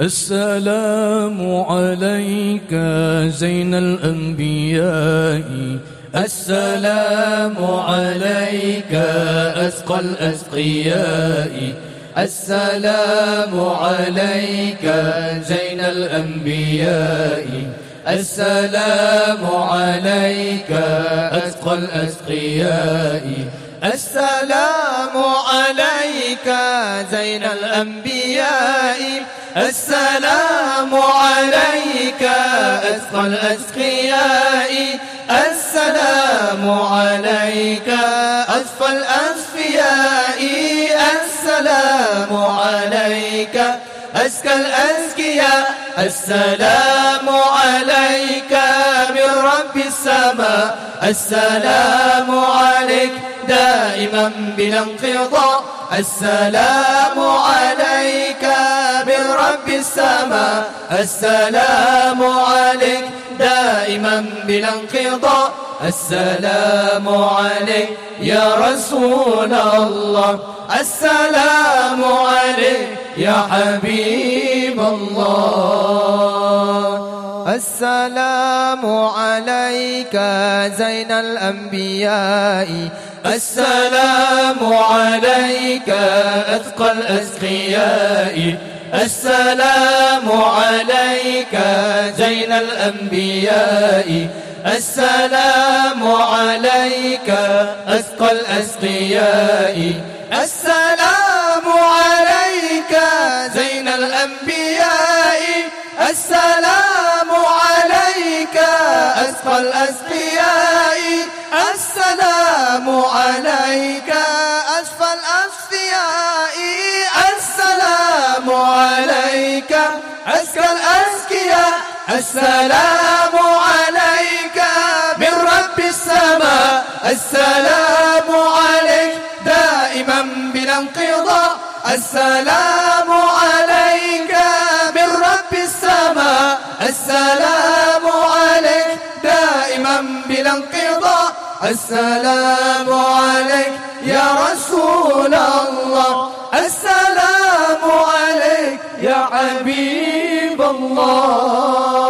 السلام عليك زين الأنبياء، السلام عليك أسقى الأسقياء، السلام عليك زين الأنبياء، السلام عليك أسقى الأسقياء، السلام عليك زين الأنبياء، السلام عليك أسقى الأسقياء، السلام عليك أسقى الأسفياء، السلام عليك أزكى الأزكياء، السلام عليك من رب السماء، السلام عليك دائما بلا انقضاء، السلام عليك من رب السماء، السلام عليك دائما بلا انقضاء، السلام عليك يا رسول الله، السلام عليك يا حبيب الله، السلام عليك زين الأنبياء، السلام عليك أثقى الأسقياء، السلام عليك زين الأنبياء، السلام عليك أثقى الأسقياء، السلام عليك زين الأنبياء، السلام عليك أثقى الأسقياء، السلام عليك أشفى الأشفياء، السلام عليك أزكى الأزكياء، السلام عليك من رب السماء، السلام عليك دائما بلا انقضاء، السلام عليك من رب السماء، السلام عليك دائما بلا انقضاء، السلام عليك يا رسول الله، السلام عليك يا حبيب الله،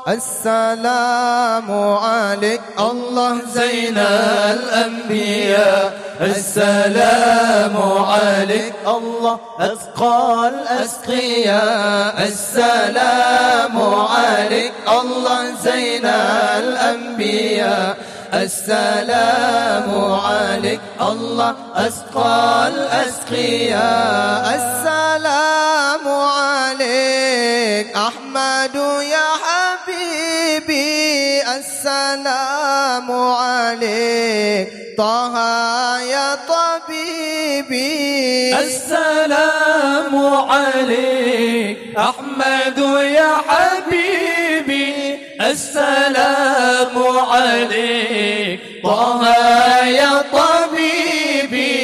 السلام عليك الله زين الأنبياء، السلام عليك الله أثقى الأسقياء، السلام عليك الله زين الأنبياء، السلام عليك الله أسقى الأسقياء، السلام عليك أحمد يا حبيبي، السلام عليك طه يا طبيبي، السلام عليك أحمد يا حبيبي، السلام عليك طه يا طبيبي،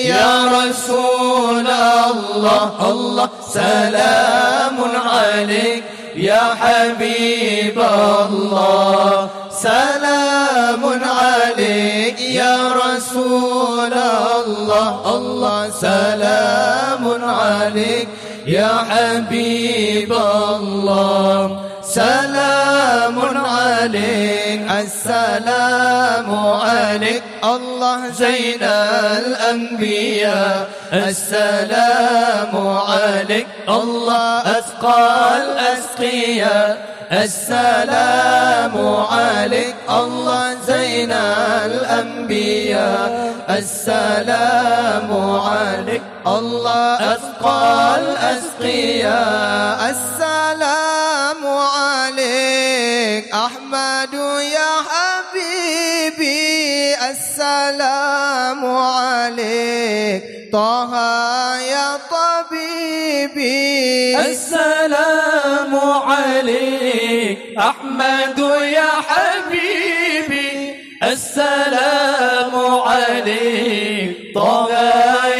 يا رسول الله الله سلام عليك يا حبيب الله، سلام عليك يا رسول الله الله، سلام عليك يا حبيب الله، سلام عليك، السلام عليك الله زين الأنبياء، السلام عليك الله أثقى الأسقياء، السلام عليك الله زين الأنبياء، السلام عليك الله أثقى الأسقياء، السلام عليك أحمد يا حبيبي، السلام عليك طه يا طبيبي، السلام عليك أحمد يا حبيبي، السلام عليك طه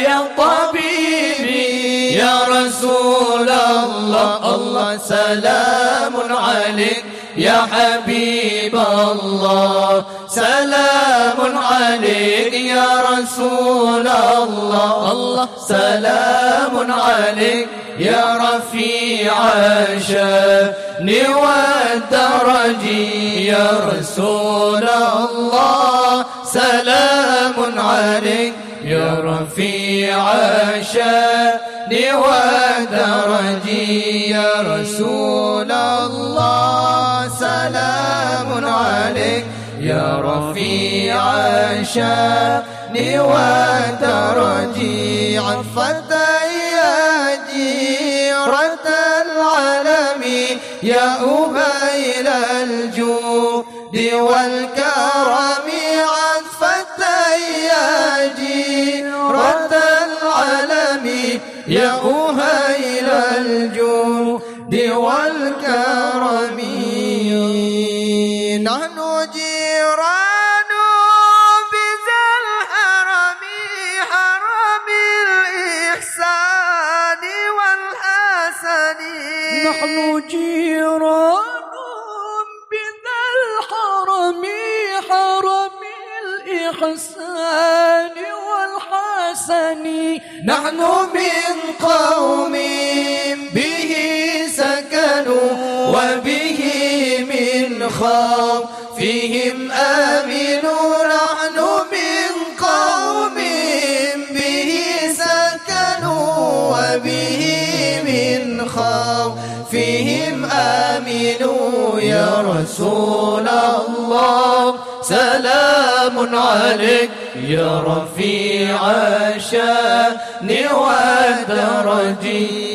يا طبيبي، يا رسول الله الله سلام عليك يا حبيب الله، سلام عليك يا رسول الله الله، سلام عليك يا رفيع الشأن والدرج يا رسول الله سلام عليك يا رفيع الشأن والدرج يا رسول الله سلام عليك يا رفيع الشأن والدرج عطفة يا جيرة العالم يا أهيل الجود والكرم عطفة يا جيرة العالم يا أهيل الجود والكرم نحن جيران بذا الحرم حرم الإحسان والحسن نحن جيران بذا الحرم حرم الإحسان والحسن نحن من قوم به سكنوا وبه من خوفهم آمنوا نحن من قوم به سكنوا وبه من خوفهم آمنوا يا رسول الله سلام عليك يا رفيع الشأن والدرج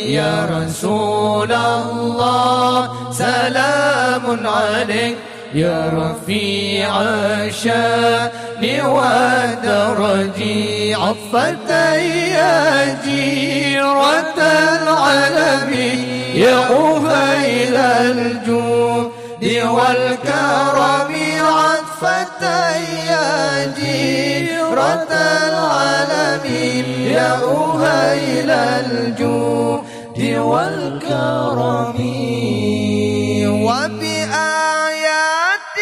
يا رسول الله سلام عليك يا رفيع الشأن والدرج عطفة يا جيرة العالم يا أهيل الجود والكرم عطفة يا جيرة العالم يا أهيل الجود والكرم وبآيات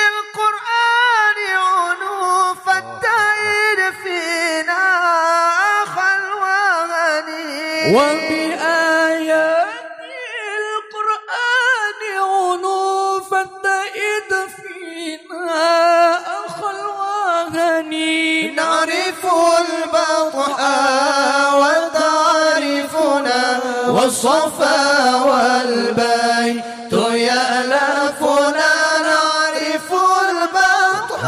القرآن عنوف التائر فينا خلواني وبآيات القرآن عنوف التائر فينا خلواني نعرف البطح وتعرفنا والصفا والبيت يألفنا نعرف البطح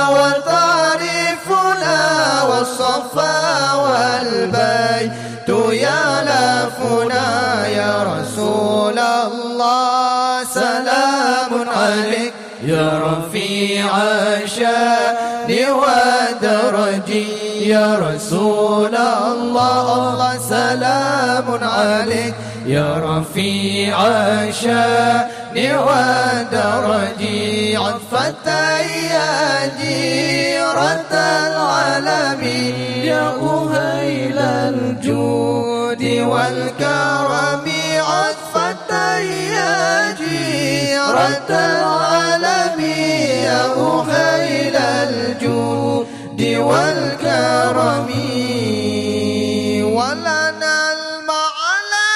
وتعرفنا والصفا والبيت يألفنا يا رسول الله سلام عليك يا رفيع الشأن والدرج يا رسول الله سلام عليك يا رفيع الشأن والدرج عطفة يا جيرة العالم يا أهيل الجود والكرم عطفة يا جيرة العالم يا أهيل الجود والكرم ولنا المعلى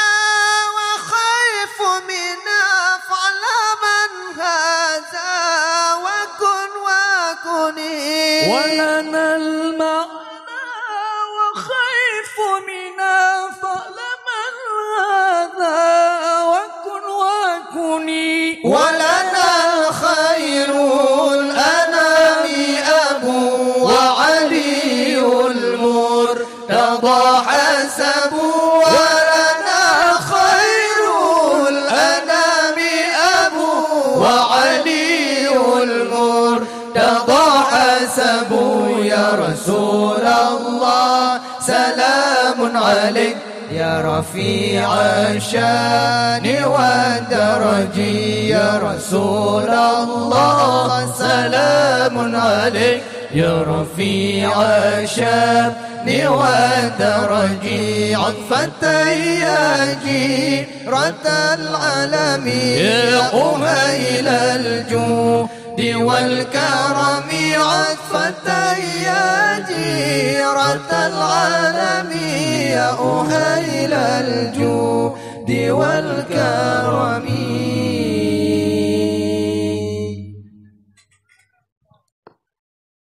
وخيف منا فعل من هذا وكن وكني ولنا المعلى وخيف منا فعل من هذا وكن وكني ولنا خير الأنام أبو وعلي المرتضى حسب ولنا خير الأنام أبو وعلي المرتضى حسب يا رسول الله سلام عليك يا رفيع الشأن والدرج يا رسول الله سلام عليك يا رفيع الشأن والدرج عطفة يا جيرة العالم يا أهيل الجود والكرم عطفة يا جيرة العالم يا أهيل الجود والكرم